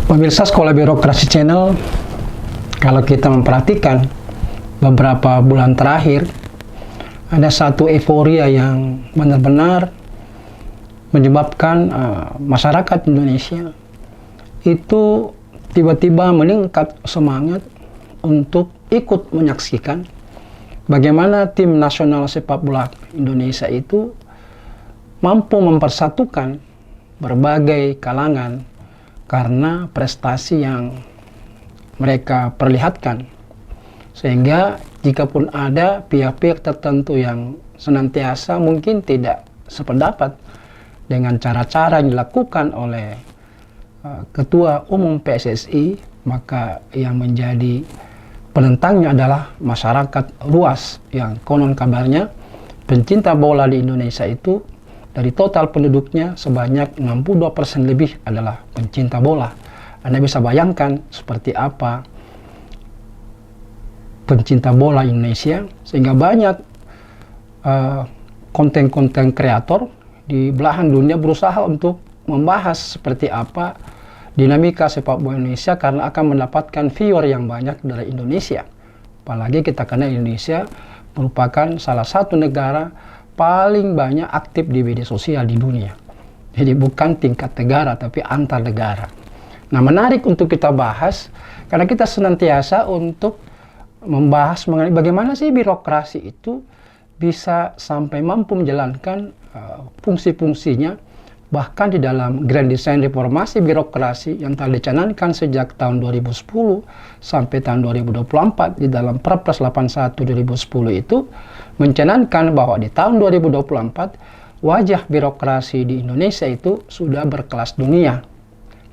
Pemirsa Sekolah Birokrasi Channel, kalau kita memperhatikan beberapa bulan terakhir, ada satu euforia yang benar-benar menyebabkan masyarakat Indonesia itu tiba-tiba meningkat semangat untuk ikut menyaksikan bagaimana tim nasional sepak bola Indonesia itu mampu mempersatukan berbagai kalangan karena prestasi yang mereka perlihatkan. Sehingga jikapun ada pihak-pihak tertentu yang senantiasa mungkin tidak sependapat dengan cara-cara yang dilakukan oleh Ketua Umum PSSI, maka yang menjadi penentangnya adalah masyarakat luas yang konon kabarnya pencinta bola di Indonesia itu dari total penduduknya sebanyak 62% lebih adalah pencinta bola. Anda bisa bayangkan seperti apa pencinta bola Indonesia, sehingga banyak konten-konten kreator di belahan dunia berusaha untuk membahas seperti apa dinamika sepak bola Indonesia karena akan mendapatkan viewer yang banyak dari Indonesia. Apalagi kita kenal Indonesia merupakan salah satu negara paling banyak aktif di media sosial di dunia. Jadi bukan tingkat negara tapi antar negara. Nah, menarik untuk kita bahas karena kita senantiasa untuk membahas mengenai bagaimana sih birokrasi itu bisa sampai mampu menjalankan fungsi-fungsinya bahkan di dalam Grand Design Reformasi Birokrasi yang telah dicanangkan sejak tahun 2010 sampai tahun 2024 di dalam Perpres 81 2010 itu mencanangkan bahwa di tahun 2024 wajah birokrasi di Indonesia itu sudah berkelas dunia.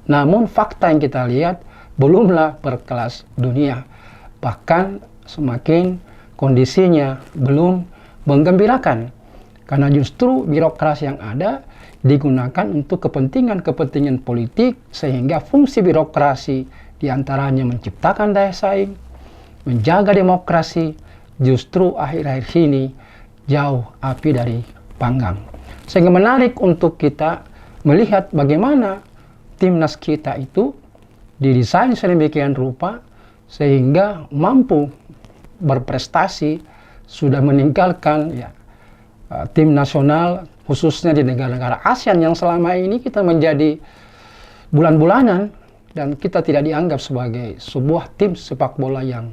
Namun fakta yang kita lihat belumlah berkelas dunia. Bahkan semakin kondisinya belum menggembirakan. Karena justru birokrasi yang ada digunakan untuk kepentingan-kepentingan politik sehingga fungsi birokrasi diantaranya menciptakan daya saing, menjaga demokrasi, justru akhir-akhir ini jauh api dari panggang. Sehingga menarik untuk kita melihat bagaimana timnas kita itu didesain sedemikian rupa sehingga mampu berprestasi, sudah meninggalkan tim nasional khususnya di negara-negara ASEAN yang selama ini kita menjadi bulan-bulanan dan kita tidak dianggap sebagai sebuah tim sepak bola yang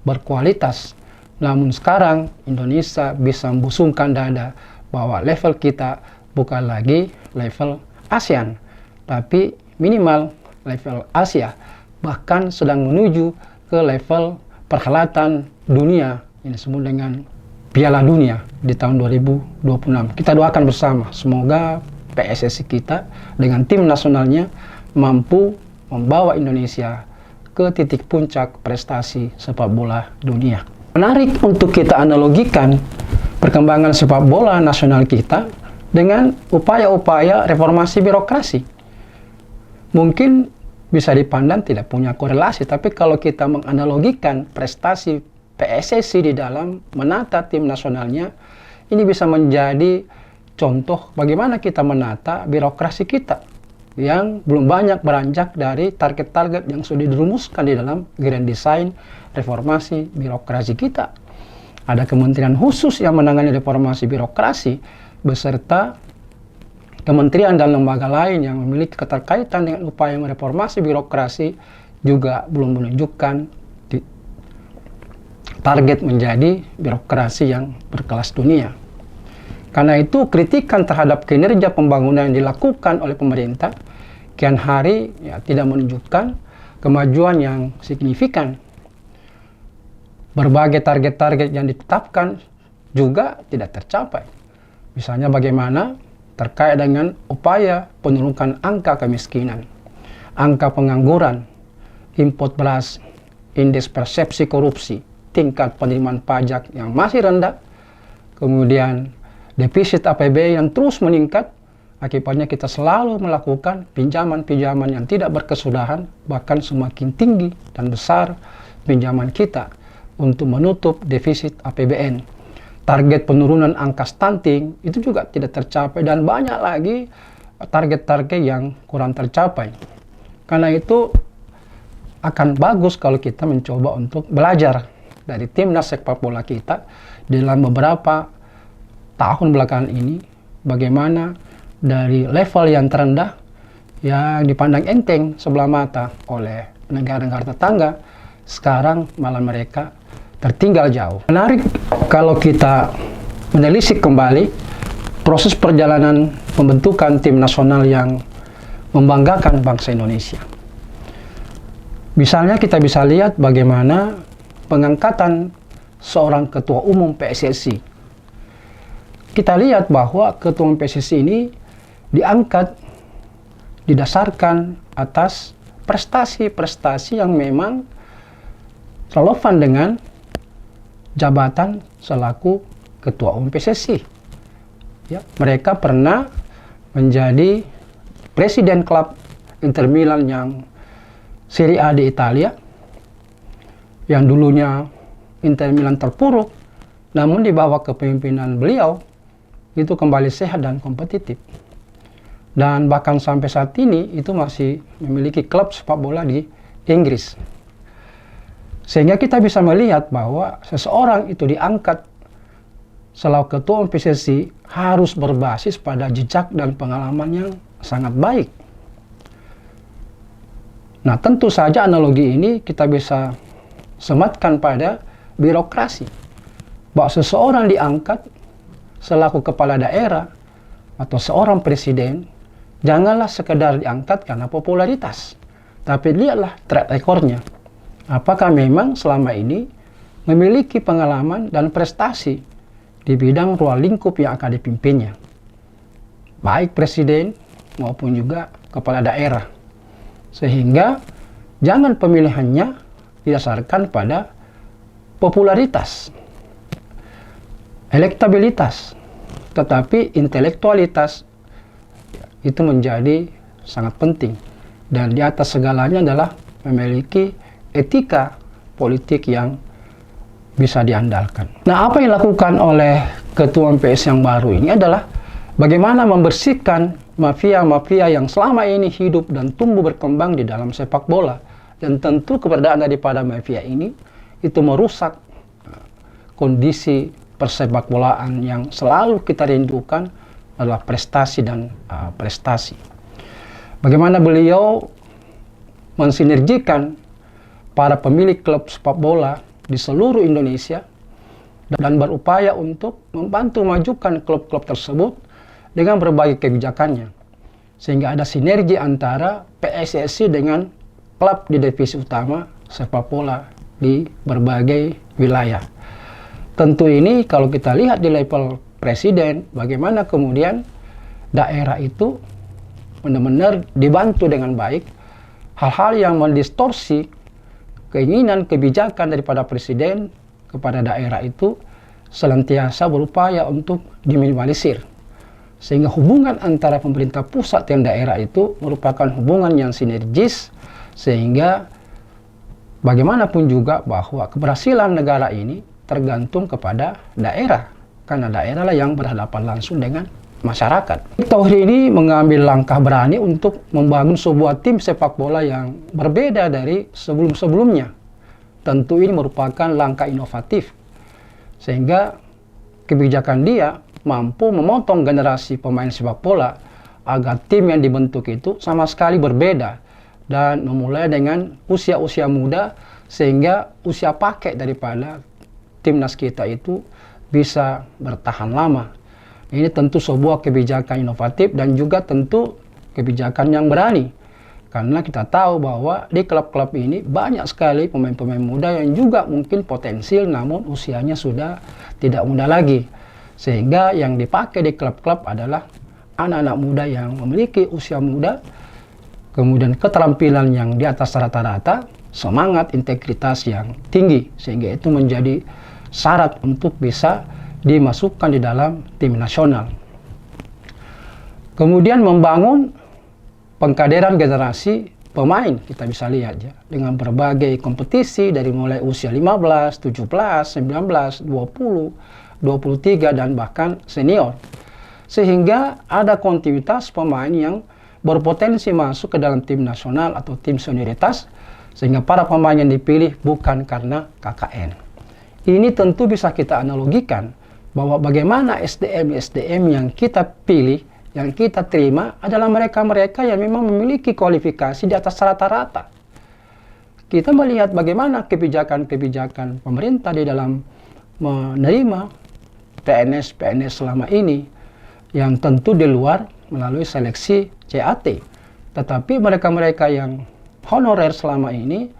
berkualitas. Namun sekarang Indonesia bisa membusungkan dada bahwa level kita bukan lagi level ASEAN, tapi minimal level Asia, bahkan sedang menuju ke level perhelatan dunia yang disebut dengan Piala Dunia di tahun 2026. Kita doakan bersama, semoga PSSI kita dengan tim nasionalnya mampu membawa Indonesia ke titik puncak prestasi sepak bola dunia. Menarik untuk kita analogikan perkembangan sepak bola nasional kita dengan upaya-upaya reformasi birokrasi. Mungkin bisa dipandang tidak punya korelasi, tapi kalau kita menganalogikan prestasi PSSI di dalam menata tim nasionalnya, ini bisa menjadi contoh bagaimana kita menata birokrasi kita yang belum banyak beranjak dari target-target yang sudah dirumuskan di dalam Grand Design Reformasi Birokrasi kita. Ada kementerian khusus yang menangani reformasi birokrasi beserta kementerian dan lembaga lain yang memiliki keterkaitan dengan upaya mereformasi birokrasi juga belum menunjukkan target menjadi birokrasi yang berkelas dunia. Karena itu kritikan terhadap kinerja pembangunan yang dilakukan oleh pemerintah kian hari tidak menunjukkan kemajuan yang signifikan. Berbagai target-target yang ditetapkan juga tidak tercapai. Misalnya bagaimana terkait dengan upaya penurunan angka kemiskinan, angka pengangguran, import beras, indeks persepsi korupsi, tingkat penerimaan pajak yang masih rendah, kemudian defisit APBN yang terus meningkat. Akibatnya kita selalu melakukan pinjaman-pinjaman yang tidak berkesudahan, bahkan semakin tinggi dan besar pinjaman kita untuk menutup defisit APBN. Target penurunan angka stunting itu juga tidak tercapai dan banyak lagi target-target yang kurang tercapai. Karena itu akan bagus kalau kita mencoba untuk belajar dari timnas sepak bola kita dalam beberapa tahun belakangan ini, bagaimana dari level yang terendah yang dipandang enteng sebelah mata oleh negara-negara tetangga, sekarang malah mereka tertinggal jauh. Menarik kalau kita menelisik kembali proses perjalanan pembentukan tim nasional yang membanggakan bangsa Indonesia. Misalnya kita bisa lihat bagaimana pengangkatan seorang ketua umum PSSI. Kita lihat bahwa ketua umum PSSI ini diangkat didasarkan atas prestasi-prestasi yang memang relevan dengan jabatan selaku ketua umum PSSI. Ya, mereka pernah menjadi presiden klub Inter Milan yang Serie A di Italia, yang dulunya Inter Milan terpuruk, namun di bawah kepemimpinan beliau itu kembali sehat dan kompetitif. Dan bahkan sampai saat ini itu masih memiliki klub sepak bola di Inggris. Sehingga kita bisa melihat bahwa seseorang itu diangkat selaku ketua umum PSSI harus berbasis pada jejak dan pengalaman yang sangat baik. Nah, tentu saja analogi ini kita bisa sematkan pada birokrasi. Bahwa seseorang diangkat selaku kepala daerah atau seorang presiden, janganlah sekedar diangkat karena popularitas. Tapi lihatlah track recordnya. Apakah memang selama ini memiliki pengalaman dan prestasi di bidang ruang lingkup yang akan dipimpinnya. Baik presiden maupun juga kepala daerah. Sehingga jangan pemilihannya didasarkan pada popularitas, elektabilitas, tetapi intelektualitas itu menjadi sangat penting. Dan di atas segalanya adalah memiliki etika politik yang bisa diandalkan. Nah, apa yang dilakukan oleh Ketua MPS yang baru ini adalah bagaimana membersihkan mafia-mafia yang selama ini hidup dan tumbuh berkembang di dalam sepak bola. Dan tentu keberadaan daripada mafia ini itu merusak kondisi persepak bolaan yang selalu kita rindukan adalah prestasi dan prestasi. Bagaimana beliau mensinergikan para pemilik klub sepak bola di seluruh Indonesia dan berupaya untuk membantu majukan klub-klub tersebut dengan berbagai kebijakannya, sehingga ada sinergi antara PSSI dengan klub di divisi utama sepak bola di berbagai wilayah. Tentu ini kalau kita lihat di level presiden, bagaimana kemudian daerah itu benar-benar dibantu dengan baik, hal-hal yang mendistorsi keinginan kebijakan daripada presiden kepada daerah itu senantiasa berupaya untuk diminimalisir. Sehingga hubungan antara pemerintah pusat dan daerah itu merupakan hubungan yang sinergis, sehingga bagaimanapun juga bahwa keberhasilan negara ini tergantung kepada daerah, karena daerah lah yang berhadapan langsung dengan masyarakat. Tauhri ini mengambil langkah berani untuk membangun sebuah tim sepak bola yang berbeda dari sebelum-sebelumnya. Tentu ini merupakan langkah inovatif, sehingga kebijakan dia mampu memotong generasi pemain sepak bola agar tim yang dibentuk itu sama sekali berbeda dan memulai dengan usia-usia muda, sehingga usia pakai daripada timnas kita itu bisa bertahan lama. Ini tentu sebuah kebijakan inovatif dan juga tentu kebijakan yang berani, karena kita tahu bahwa di klub-klub ini banyak sekali pemain-pemain muda yang juga mungkin potensial namun usianya sudah tidak muda lagi. Sehingga yang dipakai di klub-klub adalah anak-anak muda yang memiliki usia muda, kemudian keterampilan yang di atas rata-rata, semangat, integritas yang tinggi, sehingga itu menjadi syarat untuk bisa dimasukkan di dalam tim nasional. Kemudian membangun pengkaderan generasi pemain, kita bisa lihat ya, dengan berbagai kompetisi dari mulai usia 15, 17, 19, 20, 23 dan bahkan senior, sehingga ada kontinuitas pemain yang berpotensi masuk ke dalam tim nasional atau tim senioritas, Sehingga para pemain yang dipilih bukan karena KKN. Ini tentu bisa kita analogikan bahwa bagaimana SDM-SDM yang kita pilih, yang kita terima adalah mereka-mereka yang memang memiliki kualifikasi di atas rata-rata. Kita melihat bagaimana kebijakan-kebijakan pemerintah di dalam menerima PNS selama ini, yang tentu di luar melalui seleksi CAT. Tetapi mereka-mereka yang honorer selama ini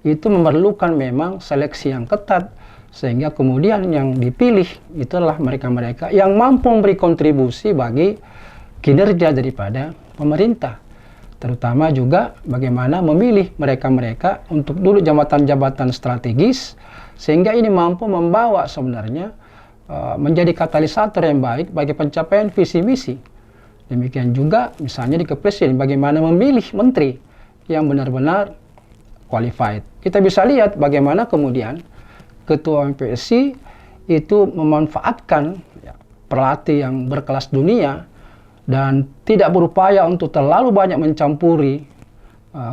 itu memerlukan memang seleksi yang ketat, sehingga kemudian yang dipilih itulah mereka-mereka yang mampu memberi kontribusi bagi kinerja daripada pemerintah. Terutama juga bagaimana memilih mereka-mereka untuk duduk jabatan-jabatan strategis, sehingga ini mampu membawa sebenarnya menjadi katalisator yang baik bagi pencapaian visi misi. Demikian juga misalnya di Kepresiden, bagaimana memilih menteri yang benar-benar qualified. Kita bisa lihat bagaimana kemudian Ketua MPSI itu memanfaatkan pelatih yang berkelas dunia dan tidak berupaya untuk terlalu banyak mencampuri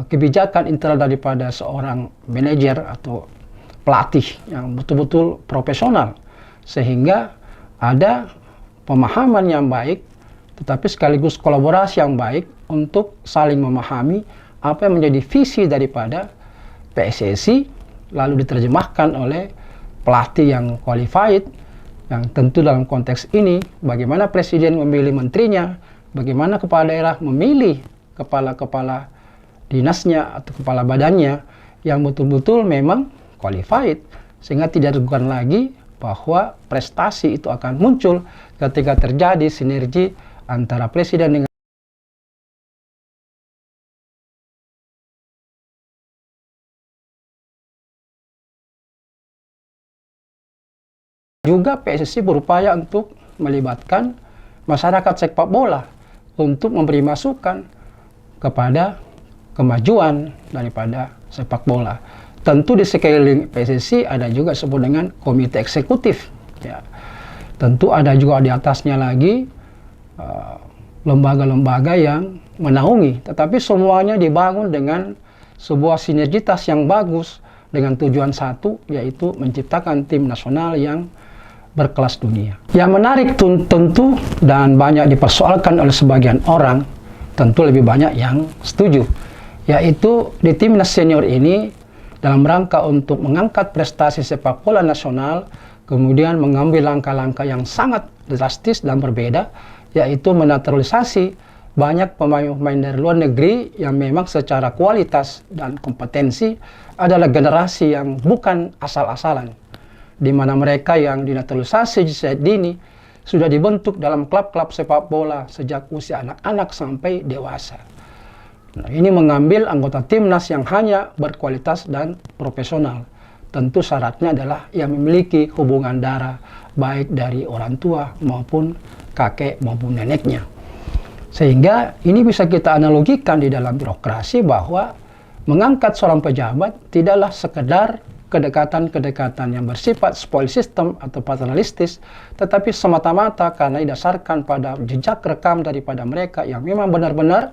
kebijakan internal daripada seorang manajer atau pelatih yang betul-betul profesional, sehingga ada pemahaman yang baik tetapi sekaligus kolaborasi yang baik untuk saling memahami apa yang menjadi visi daripada PSSI, lalu diterjemahkan oleh pelatih yang qualified, yang tentu dalam konteks ini bagaimana presiden memilih menterinya, bagaimana kepala daerah memilih kepala-kepala dinasnya atau kepala badannya yang betul-betul memang qualified, sehingga tidak diragukan lagi bahwa prestasi itu akan muncul ketika terjadi sinergi antara presiden dengan juga. PSSI berupaya untuk melibatkan masyarakat sepak bola untuk memberi masukan kepada kemajuan daripada sepak bola. Tentu di sekeliling PSSI ada juga disebut dengan komite eksekutif. Ya. Tentu ada juga di atasnya lagi lembaga-lembaga yang menaungi. Tetapi semuanya dibangun dengan sebuah sinergitas yang bagus dengan tujuan satu, yaitu menciptakan tim nasional yang berkelas dunia. Yang menarik tentu dan banyak dipersoalkan oleh sebagian orang, tentu lebih banyak yang setuju, yaitu di timnas senior ini dalam rangka untuk mengangkat prestasi sepak bola nasional, kemudian mengambil langkah-langkah yang sangat drastis dan berbeda, yaitu menaturalisasi banyak pemain-pemain dari luar negeri yang memang secara kualitas dan kompetensi adalah generasi yang bukan asal-asalan, di mana mereka yang dinaturalisasi sejak dini sudah dibentuk dalam klub-klub sepak bola sejak usia anak-anak sampai dewasa. Nah, ini mengambil anggota timnas yang hanya berkualitas dan profesional. Tentu syaratnya adalah yang memiliki hubungan darah baik dari orang tua maupun kakek maupun neneknya. Sehingga ini bisa kita analogikan di dalam birokrasi bahwa mengangkat seorang pejabat tidaklah sekedar kedekatan-kedekatan yang bersifat spoil system atau paternalistis, tetapi semata-mata karena didasarkan pada jejak rekam daripada mereka yang memang benar-benar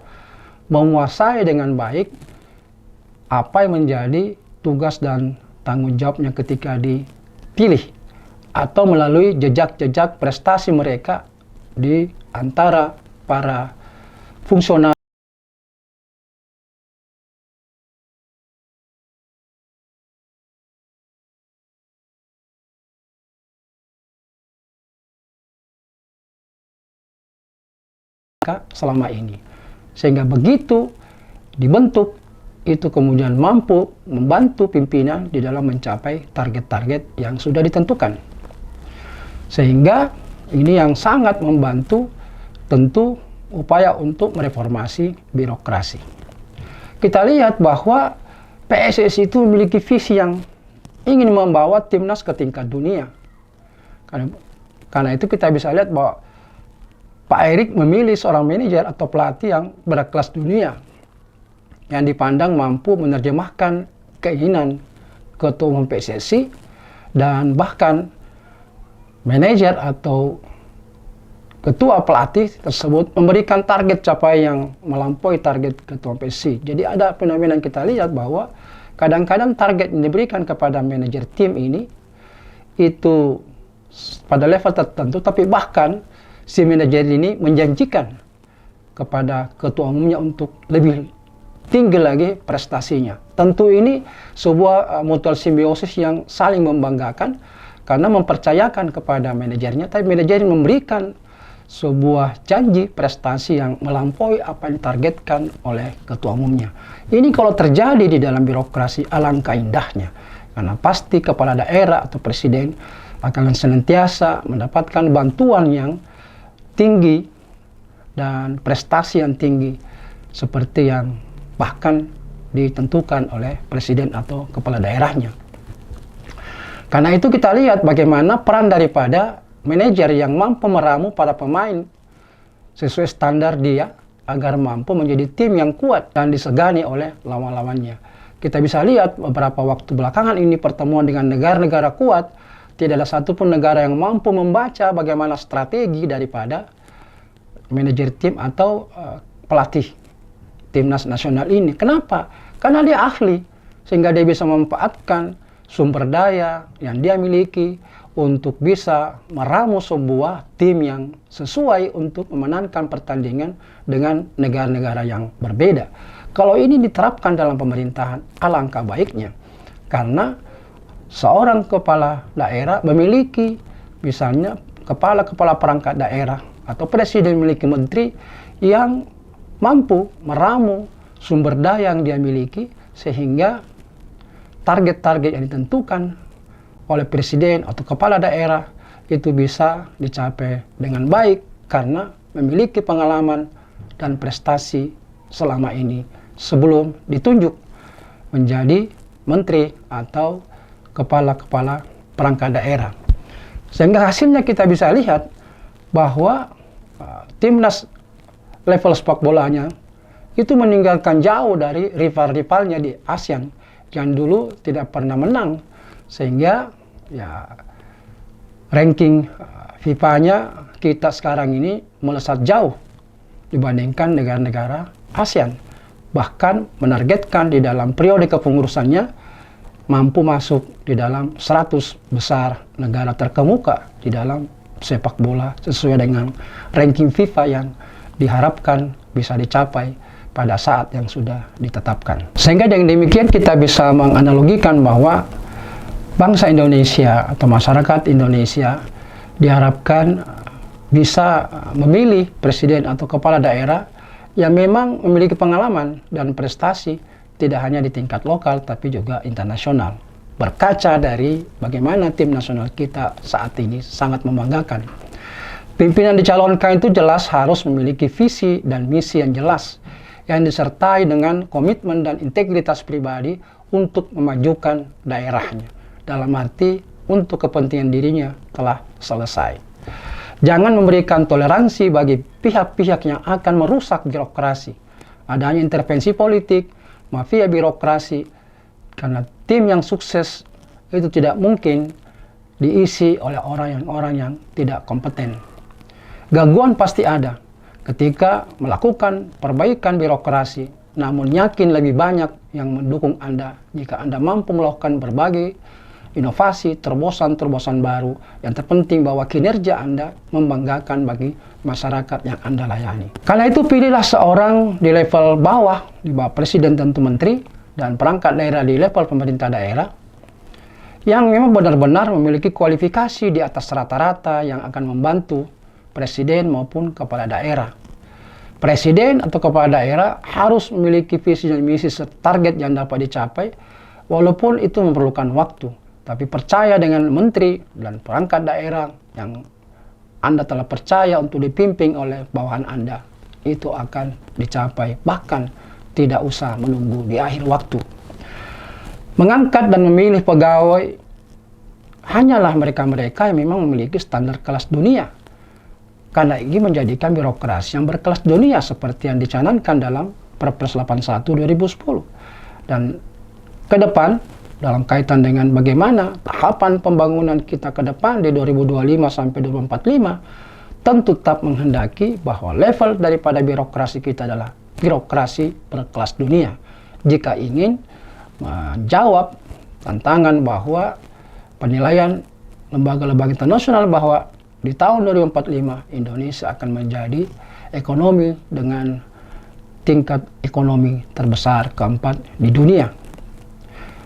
menguasai dengan baik apa yang menjadi tugas dan tanggung jawabnya ketika dipilih, atau melalui jejak-jejak prestasi mereka di antara para fungsional selama ini. Sehingga begitu dibentuk, itu kemudian mampu membantu pimpinan di dalam mencapai target-target yang sudah ditentukan. Sehingga ini yang sangat membantu tentu upaya untuk mereformasi birokrasi. Kita lihat bahwa PSSI itu memiliki visi yang ingin membawa timnas ke tingkat dunia. Karena itu kita bisa lihat bahwa Pak Erik memilih seorang manajer atau pelatih yang berkelas dunia, yang dipandang mampu menerjemahkan keinginan ketua umum PSSI, dan bahkan manajer atau ketua pelatih tersebut memberikan target capaian yang melampaui target ketua PSSI. Jadi ada fenomena yang kita lihat bahwa kadang-kadang target yang diberikan kepada manajer tim ini itu pada level tertentu, tapi bahkan si manajer ini menjanjikan kepada ketua umumnya untuk lebih tinggi lagi prestasinya. Tentu ini sebuah mutual simbiosis yang saling membanggakan karena mempercayakan kepada manajernya, tapi manajer memberikan sebuah janji prestasi yang melampaui apa yang ditargetkan oleh ketua umumnya. Ini kalau terjadi di dalam birokrasi alangkah indahnya, karena pasti kepala daerah atau presiden akan senantiasa mendapatkan bantuan yang tinggi dan prestasi yang tinggi seperti yang bahkan ditentukan oleh presiden atau kepala daerahnya. Karena itu kita lihat bagaimana peran daripada manajer yang mampu meramu para pemain sesuai standar dia agar mampu menjadi tim yang kuat dan disegani oleh lawan-lawannya. Kita bisa lihat beberapa waktu belakangan ini pertemuan dengan negara-negara kuat, tidak ada satupun negara yang mampu membaca bagaimana strategi daripada manajer tim atau pelatih timnas nasional ini. Kenapa? Karena dia ahli, sehingga dia bisa memanfaatkan sumber daya yang dia miliki untuk bisa meramu sebuah tim yang sesuai untuk memenangkan pertandingan dengan negara-negara yang berbeda. Kalau ini diterapkan dalam pemerintahan, alangkah baiknya. Karena seorang kepala daerah memiliki misalnya kepala-kepala perangkat daerah atau presiden memiliki menteri yang mampu meramu sumber daya yang dia miliki sehingga target-target yang ditentukan oleh presiden atau kepala daerah itu bisa dicapai dengan baik karena memiliki pengalaman dan prestasi selama ini sebelum ditunjuk menjadi menteri atau kepala-kepala perangkat daerah. Sehingga hasilnya kita bisa lihat bahwa timnas level sepak bolanya itu meninggalkan jauh dari rival-rivalnya di ASEAN yang dulu tidak pernah menang, sehingga ya ranking FIFA-nya kita sekarang ini melesat jauh dibandingkan negara-negara ASEAN. Bahkan menargetkan di dalam periode kepengurusannya mampu masuk di dalam 100 besar negara terkemuka di dalam sepak bola sesuai dengan ranking FIFA yang diharapkan bisa dicapai pada saat yang sudah ditetapkan. Sehingga dengan demikian kita bisa menganalogikan bahwa bangsa Indonesia atau masyarakat Indonesia diharapkan bisa memilih presiden atau kepala daerah yang memang memiliki pengalaman dan prestasi tidak hanya di tingkat lokal tapi juga internasional. Berkaca dari bagaimana tim nasional kita saat ini sangat membanggakan. Pimpinan dicalonkan itu jelas harus memiliki visi dan misi yang jelas yang disertai dengan komitmen dan integritas pribadi untuk memajukan daerahnya. Dalam arti untuk kepentingan dirinya telah selesai. Jangan memberikan toleransi bagi pihak-pihak yang akan merusak birokrasi. Adanya intervensi politik, mafia birokrasi, karena tim yang sukses itu tidak mungkin diisi oleh orang yang tidak kompeten. Gangguan pasti ada ketika melakukan perbaikan birokrasi, namun yakin lebih banyak yang mendukung Anda jika Anda mampu melakukan berbagai inovasi, terobosan-terobosan baru. Yang terpenting bahwa kinerja Anda membanggakan bagi masyarakat yang Anda layani. Karena itu pilihlah seorang di level bawah, di bawah presiden tentu menteri, dan perangkat daerah di level pemerintah daerah, yang memang benar-benar memiliki kualifikasi di atas rata-rata yang akan membantu presiden maupun kepala daerah. Presiden atau kepala daerah harus memiliki visi dan misi target yang dapat dicapai, walaupun itu memerlukan waktu. Tapi percaya dengan menteri dan perangkat daerah yang Anda telah percaya untuk dipimpin oleh bawahan Anda, itu akan dicapai, bahkan tidak usah menunggu di akhir waktu. Mengangkat dan memilih pegawai hanyalah mereka-mereka yang memang memiliki standar kelas dunia. Karena ini menjadikan birokrasi yang berkelas dunia seperti yang dicanangkan dalam Perpres 81 2010. Dan ke depan, dalam kaitan dengan bagaimana tahapan pembangunan kita ke depan di 2025 sampai 2045, tentu tetap menghendaki bahwa level daripada birokrasi kita adalah birokrasi berkelas dunia. Jika ingin menjawab tantangan bahwa penilaian lembaga-lembaga internasional bahwa di tahun 2045 Indonesia akan menjadi ekonomi dengan tingkat ekonomi terbesar keempat di dunia.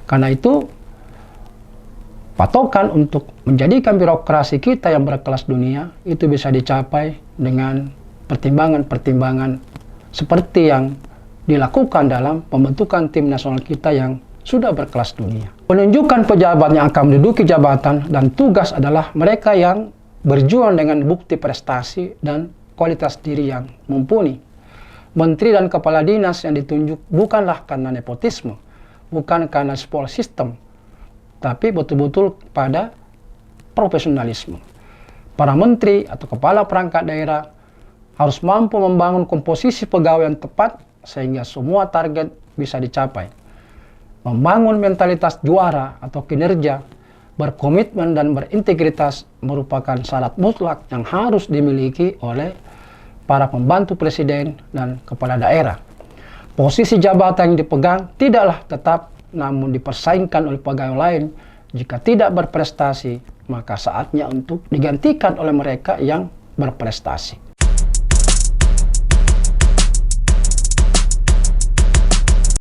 Karena itu, patokan untuk menjadikan birokrasi kita yang berkelas dunia itu bisa dicapai dengan pertimbangan-pertimbangan seperti yang dilakukan dalam pembentukan tim nasional kita yang sudah berkelas dunia. Penunjukan pejabat yang akan menduduki jabatan dan tugas adalah mereka yang berjuang dengan bukti prestasi dan kualitas diri yang mumpuni. Menteri dan kepala dinas yang ditunjuk bukanlah karena nepotisme, bukan karena spoil system, tapi betul-betul pada profesionalisme. Para menteri atau kepala perangkat daerah harus mampu membangun komposisi pegawai yang tepat sehingga semua target bisa dicapai. Membangun mentalitas juara atau kinerja, berkomitmen dan berintegritas merupakan syarat mutlak yang harus dimiliki oleh para pembantu presiden dan kepala daerah. Posisi jabatan yang dipegang tidaklah tetap, namun dipersaingkan oleh pegawai lain. Jika tidak berprestasi, maka saatnya untuk digantikan oleh mereka yang berprestasi.